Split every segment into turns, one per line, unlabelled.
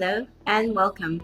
Hello and welcome.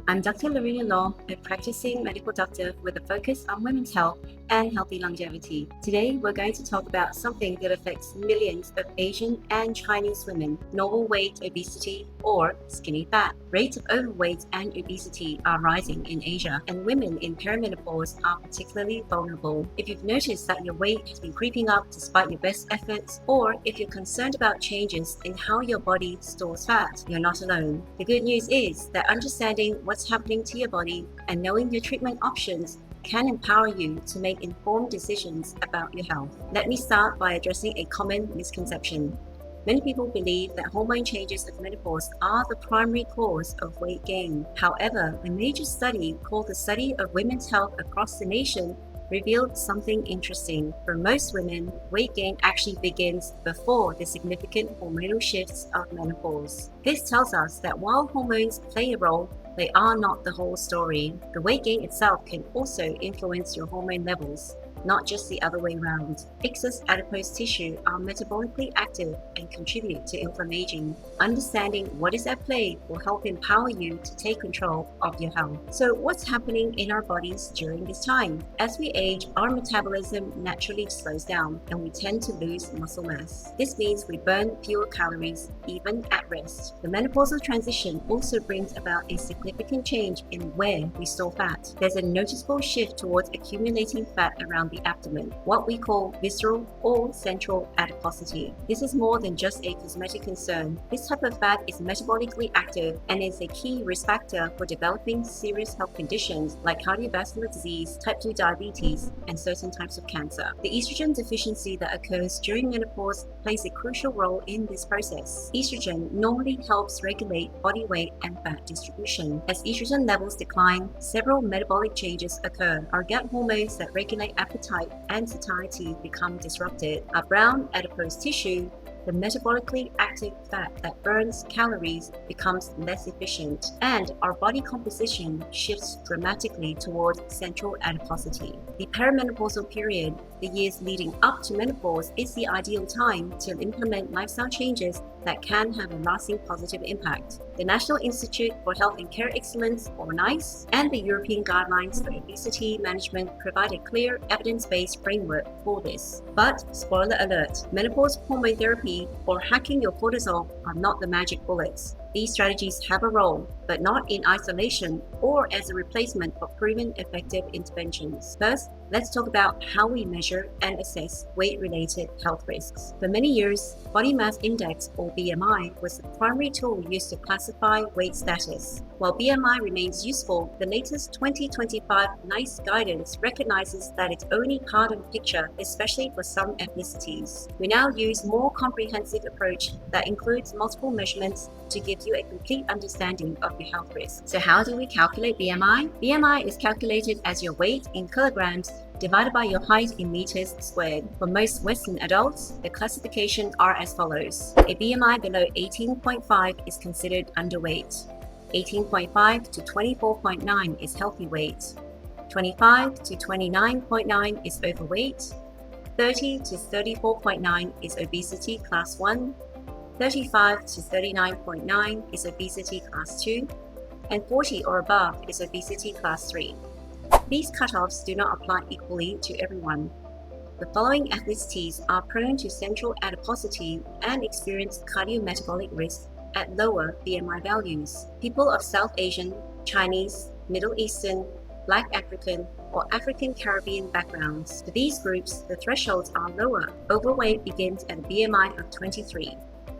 I'm Dr. Lorina Law, a practicing medical doctor with a focus on women's health and healthy longevity. Today, we're going to talk about something that affects millions of Asian and Chinese women: normal weight obesity or skinny fat. Rates of overweight and obesity are rising in Asia, and women in perimenopause are particularly vulnerable. If you've noticed that your weight has been creeping up despite your best efforts, or if you're concerned about changes in how your body stores fat, you're not alone. The good news is that understanding what's happening to your body and knowing your treatment options can empower you to make informed decisions about your health. Let me start by addressing a common misconception. Many people believe that hormone changes of menopause are the primary cause of weight gain. However, a major study called the Study of Women's Health Across the Nation revealed something interesting. For most women, weight gain actually begins before the significant hormonal shifts of menopause. This tells us that while hormones play a role, they are not the whole story. The weight gain itself can also influence your hormone levels, not just the other way around. Excess adipose tissue are metabolically active and contribute to inflammation. Understanding what is at play will help empower you to take control of your health. So what's happening in our bodies during this time? As we age, our metabolism naturally slows down and we tend to lose muscle mass. This means we burn fewer calories even at rest. The menopausal transition also brings about a significant change in where we store fat. There's a noticeable shift towards accumulating fat around the abdomen, what we call visceral or central adiposity. This is more than just a cosmetic concern. This type of fat is metabolically active and is a key risk factor for developing serious health conditions like cardiovascular disease, type 2 diabetes, and certain types of cancer. The estrogen deficiency that occurs during menopause plays a crucial role in this process. Estrogen normally helps regulate body weight and fat distribution. As estrogen levels decline, several metabolic changes occur. Our gut hormones that regulate appetite and satiety become disrupted. Our brown adipose tissue, the metabolically active fat that burns calories, becomes less efficient, and our body composition shifts dramatically towards central adiposity. The perimenopausal period, the years leading up to menopause, is the ideal time to implement lifestyle changes that can have a lasting positive impact. The National Institute for Health and Care Excellence, or NICE, and the European Guidelines for Obesity Management provide a clear, evidence-based framework for this. But, spoiler alert, menopause hormone therapy or hacking your cortisol are not the magic bullets. These strategies have a role, but not in isolation or as a replacement for proven effective interventions. First, let's talk about how we measure and assess weight-related health risks. For many years, body mass index, or BMI, was the primary tool used to classify weight status. While BMI remains useful, the latest 2025 NICE guidance recognizes that it's only part of the picture, especially for some ethnicities. We now use a more comprehensive approach that includes multiple measurements to give you a complete understanding of your health risks. So how do we calculate BMI? BMI is calculated as your weight in kilograms divided by your height in meters squared. For most Western adults, the classifications are as follows. A BMI below 18.5 is considered underweight. 18.5 to 24.9 is healthy weight. 25 to 29.9 is overweight. 30 to 34.9 is obesity class 1. 35 to 39.9 is obesity class 2, and 40 or above is obesity class 3. These cutoffs do not apply equally to everyone. The following ethnicities are prone to central adiposity and experience cardiometabolic risk at lower BMI values: people of South Asian, Chinese, Middle Eastern, Black African, or African Caribbean backgrounds. For these groups, the thresholds are lower. Overweight begins at a BMI of 23.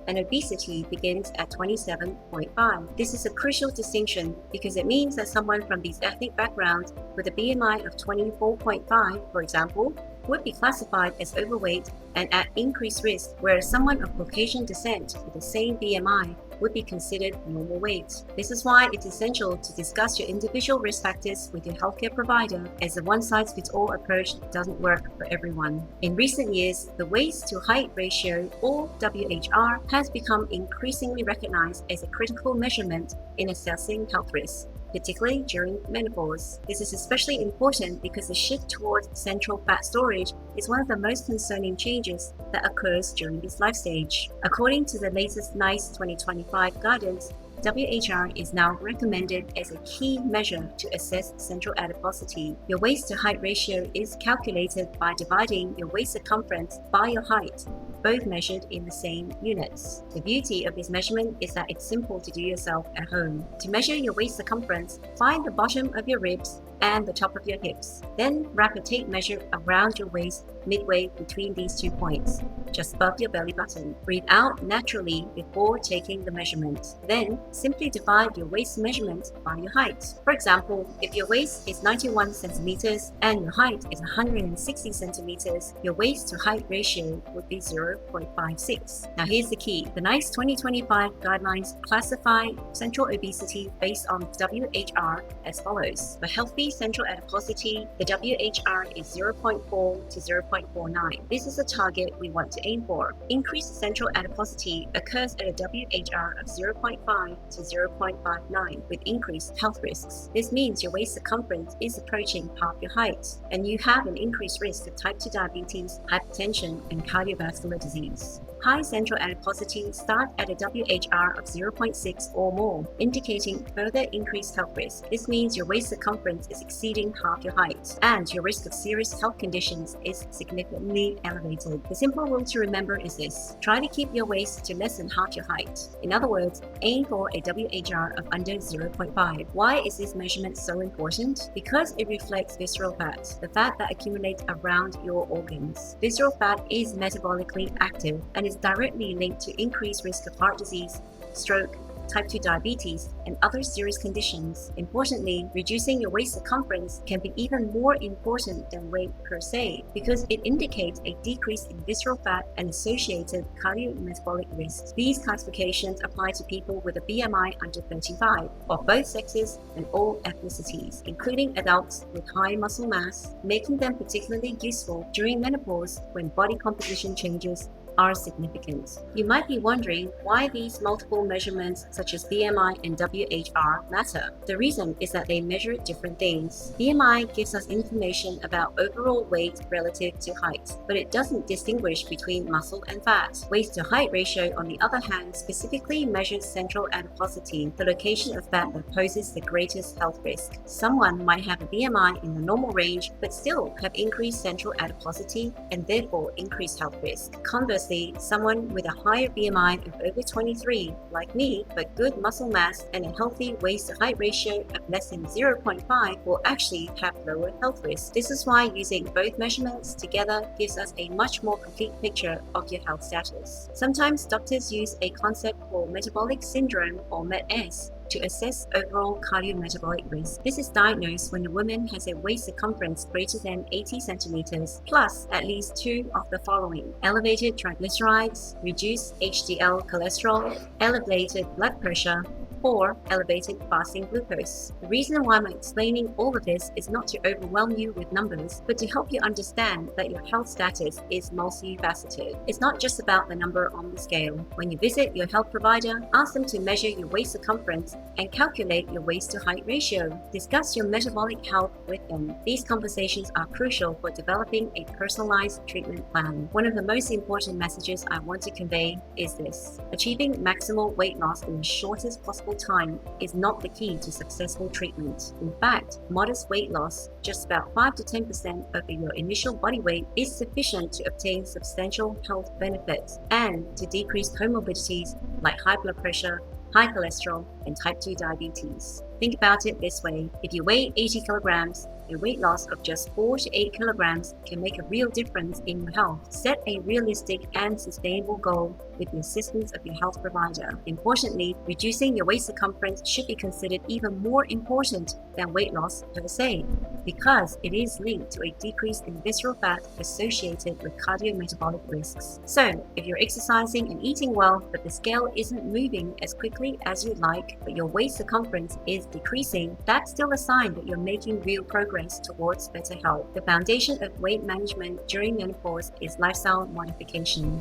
And obesity begins at 27.5. This is a crucial distinction because it means that someone from these ethnic backgrounds with a BMI of 24.5, for example, would be classified as overweight and at increased risk, whereas someone of Caucasian descent with the same BMI would be considered normal weight. This is why it's essential to discuss your individual risk factors with your healthcare provider, as a one-size-fits-all approach doesn't work for everyone. In recent years, the waist-to-height ratio, or WHR, has become increasingly recognized as a critical measurement in assessing health risks, particularly during menopause. This is especially important because the shift towards central fat storage is one of the most concerning changes that occurs during this life stage. According to the latest NICE 2025 guidance, WHR is now recommended as a key measure to assess central adiposity. Your waist to height ratio is calculated by dividing your waist circumference by your height, both measured in the same units. The beauty of this measurement is that it's simple to do yourself at home. To measure your waist circumference, find the bottom of your ribs and the top of your hips. Then wrap a tape measure around your waist midway between these 2 points, just above your belly button. Breathe out naturally before taking the measurement. Then simply divide your waist measurement by your height. For example, if your waist is 91 centimeters and your height is 160 centimeters, your waist to height ratio would be 0.56. Now here's the key. The NICE 2025 guidelines classify central obesity based on WHR as follows. For healthy central adiposity, the WHR is 0.4 to 0.49. This is a target we want to aim for. Increased central adiposity occurs at a WHR of 0.5 to 0.59 with increased health risks. This means your waist circumference is approaching half your height, and you have an increased risk of type 2 diabetes, hypertension, and cardiovascular disease. High central adiposity start at a WHR of 0.6 or more, indicating further increased health risk. This means your waist circumference is exceeding half your height, and your risk of serious health conditions is significantly elevated. The simple rule to remember is this: try to keep your waist to less than half your height. In other words, aim for a WHR of under 0.5. Why is this measurement so important? Because it reflects visceral fat, the fat that accumulates around your organs. Visceral fat is metabolically active and is directly linked to increased risk of heart disease, stroke, type 2 diabetes, and other serious conditions. Importantly, reducing your waist circumference can be even more important than weight per se, because it indicates a decrease in visceral fat and associated cardiometabolic risks. These classifications apply to people with a BMI under 35, of both sexes and all ethnicities, including adults with high muscle mass, making them particularly useful during menopause when body composition changes are significant. You might be wondering why these multiple measurements such as BMI and WHR matter. The reason is that they measure different things. BMI gives us information about overall weight relative to height, but it doesn't distinguish between muscle and fat. Waist to height ratio, on the other hand, specifically measures central adiposity, the location of fat that poses the greatest health risk. Someone might have a BMI in the normal range but still have increased central adiposity and therefore increased health risk. Conversely, someone with a higher BMI of over 23, like me, but good muscle mass and a healthy waist to height ratio of less than 0.5 will actually have lower health risks. This is why using both measurements together gives us a much more complete picture of your health status. Sometimes doctors use a concept called metabolic syndrome or MET-S to assess overall cardiometabolic risk. This is diagnosed when a woman has a waist circumference greater than 80 centimeters, plus at least 2 of the following: elevated triglycerides, reduced HDL cholesterol, elevated blood pressure, or elevated fasting glucose. The reason why I'm explaining all of this is not to overwhelm you with numbers, but to help you understand that your health status is multifaceted. It's not just about the number on the scale. When you visit your health provider, ask them to measure your waist circumference and calculate your waist to height ratio. Discuss your metabolic health with them. These conversations are crucial for developing a personalized treatment plan. One of the most important messages I want to convey is this: achieving maximal weight loss in the shortest possible time is not the key to successful treatment. In fact, modest weight loss, just about 5 to 10% of your initial body weight, is sufficient to obtain substantial health benefits and to decrease comorbidities like high blood pressure, high cholesterol, and type 2 diabetes. Think about it this way: if you weigh 80 kilograms, a weight loss of just 4 to 8 kilograms can make a real difference in your health. Set a realistic and sustainable goal with the assistance of your health provider. Importantly, reducing your waist circumference should be considered even more important than weight loss per se, because it is linked to a decrease in visceral fat associated with cardiometabolic risks. So, if you're exercising and eating well, but the scale isn't moving as quickly as you'd like, but your waist circumference is decreasing, that's still a sign that you're making real progress towards better health. The foundation of weight management during menopause is lifestyle modification.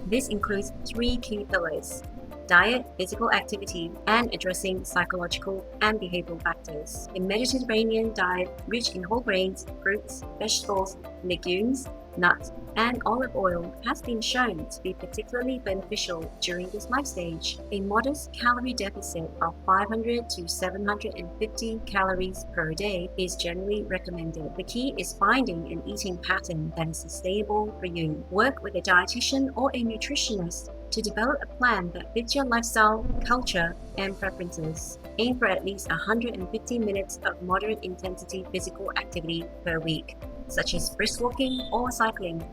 This includes 3 key pillars: diet, physical activity, and addressing psychological and behavioral factors. A Mediterranean diet rich in whole grains, fruits, vegetables, legumes, nuts, and olive oil has been shown to be particularly beneficial during this life stage. A modest calorie deficit of 500 to 750 calories per day is generally recommended. The key is finding an eating pattern that is sustainable for you. Work with a dietitian or a nutritionist to develop a plan that fits your lifestyle, culture, and preferences. Aim for at least 150 minutes of moderate intensity physical activity per week, such as brisk walking or cycling.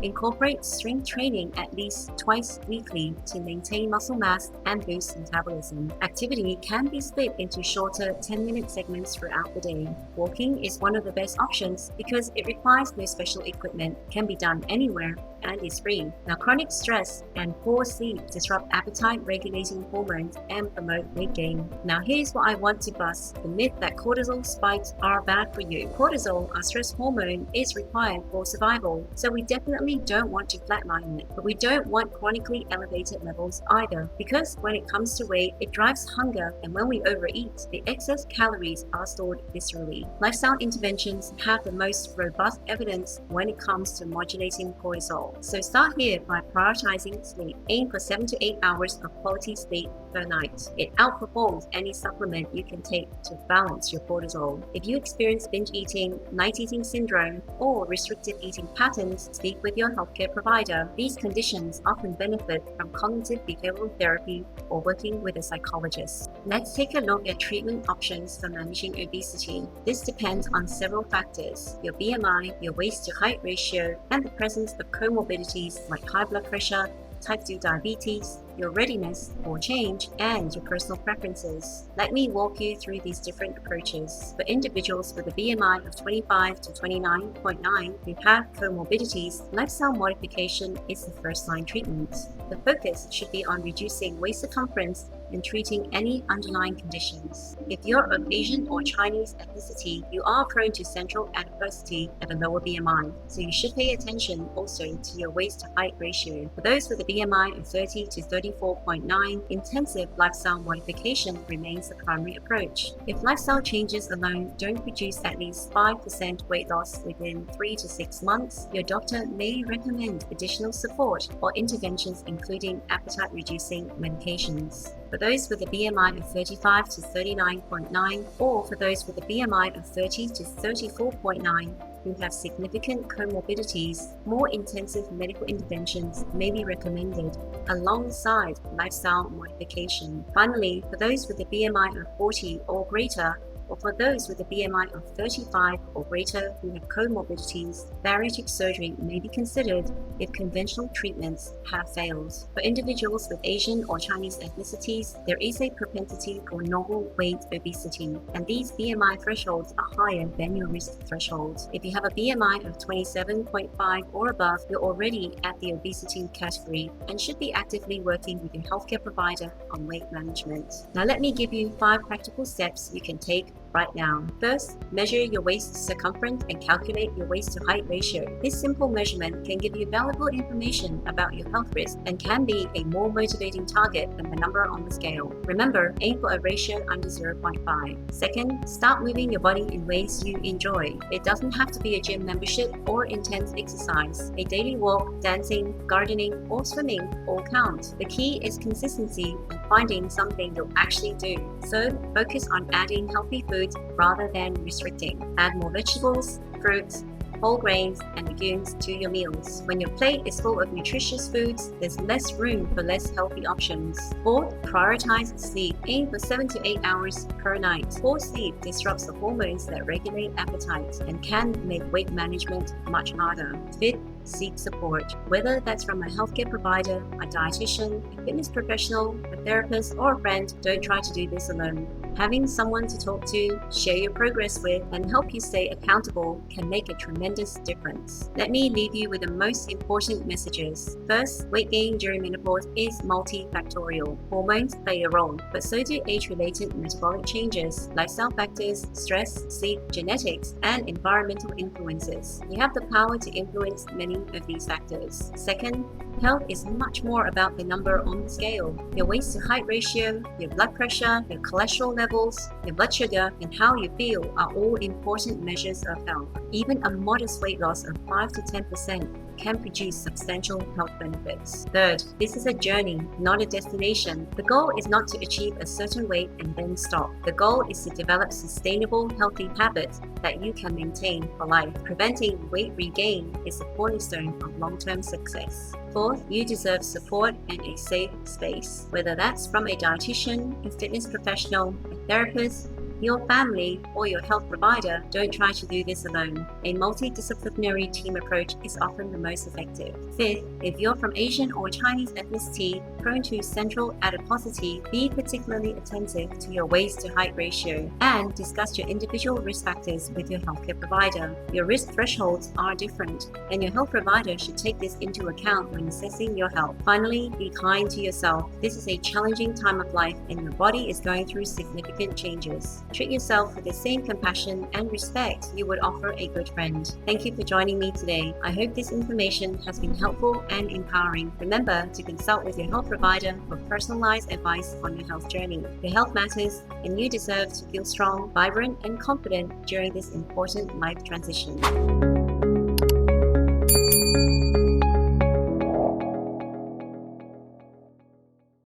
Incorporate strength training at least twice weekly to maintain muscle mass and boost metabolism. Activity can be split into shorter 10-minute segments throughout the day. Walking is one of the best options because it requires no special equipment, can be done anywhere, and is free. Now, chronic stress and poor sleep disrupt appetite regulating hormones and promote weight gain. Now, here's what I want to bust: the myth that cortisol spikes are bad for you. Cortisol, our stress hormone, is required for survival, so we definitely don't want to flatline it. But we don't want chronically elevated levels either, because when it comes to weight, it drives hunger, and when we overeat, the excess calories are stored viscerally. Lifestyle interventions have the most robust evidence when it comes to modulating cortisol. So start here by prioritizing sleep. Aim for 7 to 8 hours of quality sleep per night. It outperforms any supplement you can take to balance your cortisol. If you experience binge eating, night eating syndrome, or restrictive eating patterns, speak with your healthcare provider. These conditions often benefit from cognitive behavioral therapy or working with a psychologist. Let's take a look at treatment options for managing obesity. This depends on several factors: your BMI, your waist to height ratio, and the presence of comorbidities like high blood pressure, type 2 diabetes, your readiness for change, and your personal preferences. Let me walk you through these different approaches. For individuals with a BMI of 25 to 29.9 who have comorbidities, lifestyle modification is the first-line treatment. The focus should be on reducing waist circumference and treating any underlying conditions. If you're of Asian or Chinese ethnicity, you are prone to central atyposity at a lower BMI, so you should pay attention also to your waist to height ratio. For those with a BMI of 30 to 34.9, intensive lifestyle modification remains the primary approach. If lifestyle changes alone don't produce at least 5% weight loss within 3 to 6 months, your doctor may recommend additional support or interventions including appetite-reducing medications. For those with a BMI of 35 to 39.9, or for those with a BMI of 30 to 34.9 who have significant comorbidities, more intensive medical interventions may be recommended alongside lifestyle modification. Finally, for those with a BMI of 40 or greater, or for those with a BMI of 35 or greater who have comorbidities, bariatric surgery may be considered if conventional treatments have failed. For individuals with Asian or Chinese ethnicities, there is a propensity for normal weight obesity, and these BMI thresholds are higher than your risk thresholds. If you have a BMI of 27.5 or above, you're already at the obesity category and should be actively working with your healthcare provider on weight management. Now let me give you 5 practical steps you can take right now. First, measure your waist circumference and calculate your waist to height ratio. This simple measurement can give you valuable information about your health risk and can be a more motivating target than the number on the scale. Remember, aim for a ratio under 0.5. Second, start moving your body in ways you enjoy. It doesn't have to be a gym membership or intense exercise. A daily walk, dancing, gardening, or swimming all count. The key is consistency and finding something you'll actually do. So, focus on adding healthy foods rather than restricting. Add more vegetables, fruits, whole grains, and legumes to your meals. When your plate is full of nutritious foods, there's less room for less healthy options. Fourth, prioritize sleep. Aim for 7 to 8 hours per night. Poor sleep disrupts the hormones that regulate appetite and can make weight management much harder. Fifth, seek support. Whether that's from a healthcare provider, a dietitian, a fitness professional, a therapist, or a friend, don't try to do this alone. Having someone to talk to, share your progress with, and help you stay accountable can make a tremendous difference. Let me leave you with the most important messages. First, weight gain during menopause is multifactorial. Hormones play a role, but so do age-related metabolic changes, lifestyle factors, stress, sleep, genetics, and environmental influences. You have the power to influence many of these factors. Second, health is much more about the number on the scale. Your waist to height ratio, your blood pressure, your cholesterol levels, your blood sugar, and how you feel are all important measures of health. Even a modest weight loss of 5 to 10% can produce substantial health benefits. Third, this is a journey, not a destination. The goal is not to achieve a certain weight and then stop. The goal is to develop sustainable, healthy habits that you can maintain for life. Preventing weight regain is the cornerstone of long-term success. Fourth, you deserve support and a safe space, whether that's from a dietitian, a fitness professional, a therapist, your family, or your health provider. Don't try to do this alone. A multidisciplinary team approach is often the most effective. Fifth, if you're from Asian or Chinese ethnicity prone to central atyposity, be particularly attentive to your waist-to-height ratio and discuss your individual risk factors with your healthcare provider. Your risk thresholds are different, and your health provider should take this into account when assessing your health. Finally, be kind to yourself. This is a challenging time of life, and your body is going through significant changes. Treat yourself with the same compassion and respect you would offer a good friend. Thank you for joining me today. I hope this information has been helpful and empowering. Remember to consult with your health provider for personalized advice on your health journey. Your health matters, and you deserve to feel strong, vibrant, and confident during this important life transition.